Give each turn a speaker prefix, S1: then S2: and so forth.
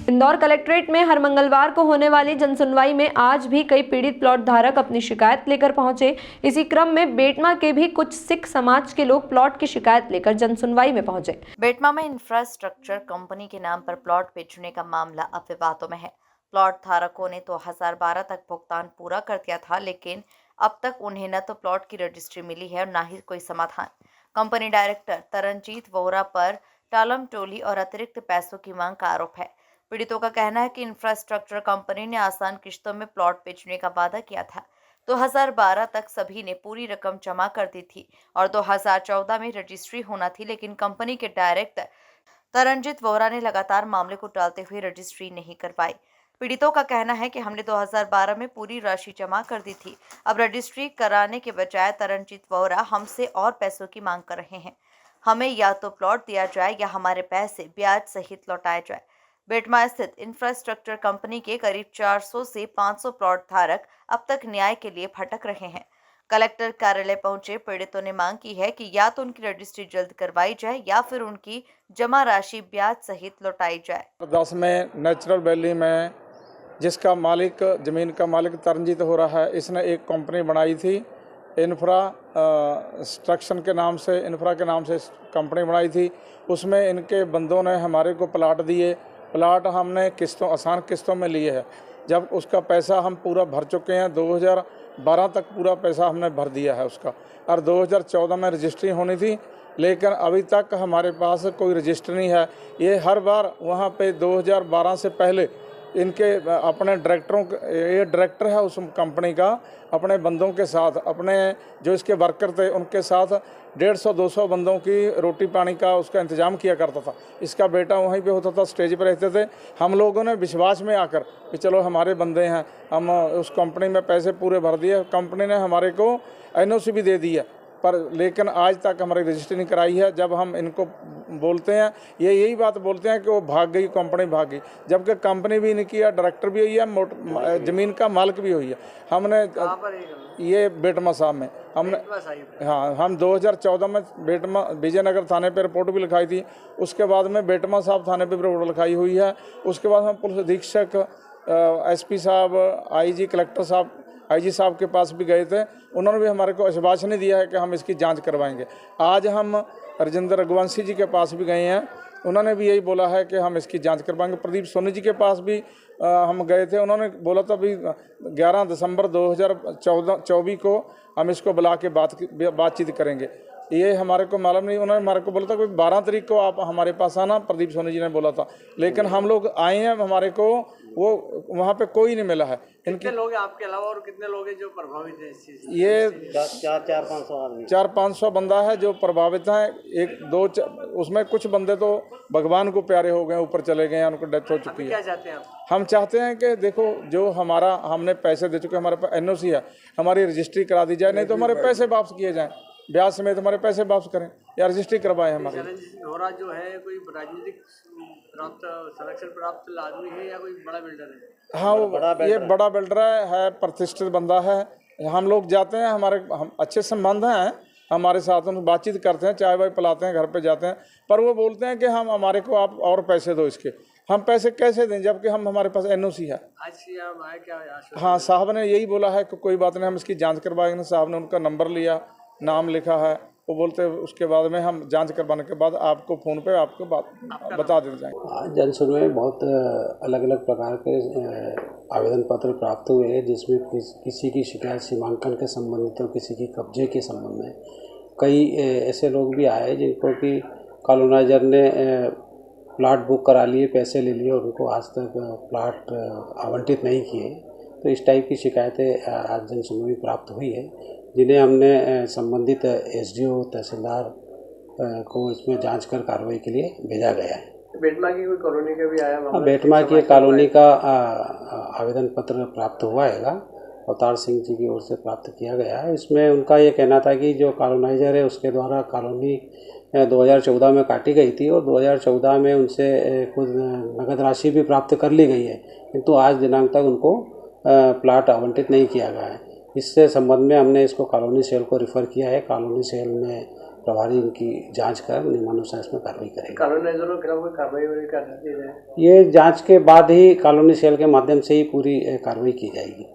S1: Indore collectorate में हर मंगलवार को होने वाली जनसुनवाई में आज भी कई पीड़ित प्लॉट धारक अपनी शिकायत लेकर पहुंचे। इसी क्रम में बेटमा के भी कुछ सिख समाज के लोग प्लॉट की शिकायत लेकर जनसुनवाई में पहुंचे।
S2: बेटमा में इंफ्रास्ट्रक्चर कंपनी के नाम पर प्लॉट बेचने का मामला अब विवादों में है। प्लॉट धारकों ने 2012 तक भुगतान पूरा कर दिया था, लेकिन अब तक उन्हें न तो प्लॉट की रजिस्ट्री मिली है और न ही कोई समाधान। कंपनी डायरेक्टर तरनजीत वोहरा पर टालम टोली और अतिरिक्त पैसों की मांग का आरोप है। पीड़ितों का कहना है कि इंफ्रास्ट्रक्चर कंपनी ने आसान किश्तों में प्लॉट बेचने का वादा किया था। 2012 तक सभी ने पूरी रकम जमा कर दी थी और 2014 में रजिस्ट्री होना थी, लेकिन कंपनी के डायरेक्टर तरनजीत वोहरा ने लगातार मामले को टालते हुए रजिस्ट्री नहीं करवाई। पीड़ितों का कहना है कि हमने 2012 में पूरी राशि जमा कर दी थी, अब रजिस्ट्री कराने के बजाय तरनजीत वोहरा हमसे और पैसों की मांग कर रहे हैं। हमें या तो प्लॉट दिया जाए या हमारे पैसे ब्याज सहित लौटाए जाए। बेटमा स्थित इंफ्रास्ट्रक्चर कंपनी के करीब 400 से 500 प्लॉट धारक अब तक न्याय के लिए भटक रहे हैं। कलेक्टर कार्यालय पहुंचे पीड़ितों ने मांग की है कि या तो उनकी रजिस्ट्री जल्द करवाई जाए या फिर उनकी जमा राशि ब्याज सहित लौटाई जाए।
S3: 10 में नेचुरल वैली में जिसका मालिक ज़मीन का मालिक तरनजीत हो रहा है, इसने एक कंपनी बनाई थी इंफ्रास्ट्रक्चर के नाम से, इंफ्रा के नाम से कंपनी बनाई थी। उसमें इनके बंदों ने हमारे को प्लाट दिए। प्लाट हमने किस्तों, आसान किस्तों में लिए है। जब उसका पैसा हम पूरा भर चुके हैं, 2012 तक पूरा पैसा हमने भर दिया है उसका, और 2014 में रजिस्ट्री होनी थी, लेकिन अभी तक हमारे पास कोई रजिस्टर नहीं है। ये हर बार वहाँ पे 2012 से पहले इनके अपने डायरेक्टरों, ये डायरेक्टर है उस कंपनी का, अपने बंदों के साथ, अपने जो इसके वर्कर थे उनके साथ 150-200 बंदों की रोटी पानी का उसका इंतज़ाम किया करता था। इसका बेटा वहीं पे होता था, स्टेज पर रहते थे। हम लोगों ने विश्वास में आकर कि चलो हमारे बंदे हैं, हम उस कंपनी में पैसे पूरे भर दिए। कंपनी ने हमारे को NOC भी दे दिया, पर लेकिन आज तक हमारी रजिस्ट्री नहीं कराई है। जब हम इनको बोलते हैं, ये यही बात बोलते हैं कि वो भाग गई, कंपनी भाग गई, जबकि कंपनी भी नहीं किया, डायरेक्टर भी हुई है, ज़मीन का मालिक भी हुई है। हमने ये बेटमा साहब में हमने, हाँ, हम 2014 में बेटमा विजयनगर थाने पर रिपोर्ट भी लिखाई थी। उसके बाद में बेटमा साहब थाने पर रिपोर्ट लिखाई हुई है। उसके बाद हम पुलिस अधीक्षक, SP साहब, IG कलेक्टर साहब, IG साहब के पास भी गए थे। उन्होंने भी हमारे को आश्वासन दिया है कि हम इसकी जांच करवाएंगे। आज हम राजेंद्र रघुवंशी जी के पास भी गए हैं, उन्होंने भी यही बोला है कि हम इसकी जांच करवाएंगे। प्रदीप सोनी जी के पास भी हम गए थे, उन्होंने बोला था भी 11 दिसंबर 2024 को हम इसको बुला के बातचीत करेंगे। ये हमारे को मालूम नहीं, उन्होंने हमारे को बोला था कि 12 तारीख को आप हमारे पास आना, प्रदीप सोनी जी ने बोला था, लेकिन हम लोग आए हैं, हमारे को वो वहाँ पे कोई नहीं मिला है।
S4: कितने लोग हैं आपके अलावा और कितने लोग हैं जो प्रभावित हैं इस चीज़ से?
S3: ये
S4: 400-500
S3: बंदा है जो प्रभावित हैं। 1-2 उसमें कुछ बंदे तो भगवान को प्यारे हो गए, ऊपर चले गए हैं, उनको डेथ हो चुकी है।
S4: क्या चाहते हैं आप?
S3: हम चाहते हैं कि देखो, जो हमारा हमने पैसे दे चुके, हमारे पास NOC है, हमारी रजिस्ट्री करा दी जाए, नहीं तो हमारे पैसे वापस किए जाएँ, ब्याज समेत हमारे पैसे वापस करें या रजिस्ट्री करवाएं हमारी।
S4: वोहरा जो है कोई राजनीतिक संरक्षण प्राप्त आदमी है या कोई बड़ा बिल्डर है?
S3: हाँ, ये बड़ा बिल्डर है, प्रतिष्ठित बंदा है। हम लोग जाते हैं, हम अच्छे संबंध हैं हमारे साथ, उन बातचीत करते हैं, चाय वाय पिलाते हैं, घर पे जाते हैं, पर वो बोलते हैं कि हम हमारे को आप और पैसे दो इसके। हम पैसे कैसे दें जबकि हमारे पास NOC है।
S4: आज क्या?
S3: हाँ, साहब ने यही बोला है कि कोई बात नहीं, हम इसकी जांच करवाएंगे। साहब ने उनका नंबर लिया, नाम लिखा है, वो बोलते हैं उसके बाद में हम जांच करवाने के बाद आपको फ़ोन पे आपको बता देते जाएंगे।
S5: जन सुनवाई में बहुत अलग अलग प्रकार के आवेदन पत्र प्राप्त हुए हैं, जिसमें किसी की शिकायत सीमांकन के संबंधित हो, किसी की कब्जे के संबंध में। कई ऐसे लोग भी आए जिनको कि कॉलोनाइजर ने प्लाट बुक करा लिए, पैसे ले लिए और उनको आज तक प्लाट आवंटित नहीं किए। तो इस टाइप की शिकायतें आज जन सुनवाई प्राप्त हुई है, जिन्हें हमने संबंधित SDO तहसीलदार को इसमें जांच कर कार्रवाई के लिए भेजा गया है।
S4: बेटमा की कोई कॉलोनी का भी आया?
S5: बेटमा की कॉलोनी का आवेदन पत्र प्राप्त हुआ है, अवतार सिंह जी की ओर से प्राप्त किया गया है। इसमें उनका ये कहना था कि जो कॉलोनाइजर है उसके द्वारा कॉलोनी 2014 में काटी गई थी और 2014 में उनसे कुछ नगद राशि भी प्राप्त कर ली गई है, किंतु आज दिनांक तक उनको प्लाट आवंटित नहीं किया गया है। इससे संबंध में हमने इसको कॉलोनी सेल को रिफ़र किया है। कॉलोनी सेल में प्रभारी इनकी जांच कर नियमानुसार इसमें कार्रवाई करेगा।
S4: कॉलोनाइजरों के खिलाफ कोई कार्रवाई कर सकती है?
S5: ये जांच के बाद ही कॉलोनी सेल के माध्यम से ही पूरी कार्रवाई की जाएगी।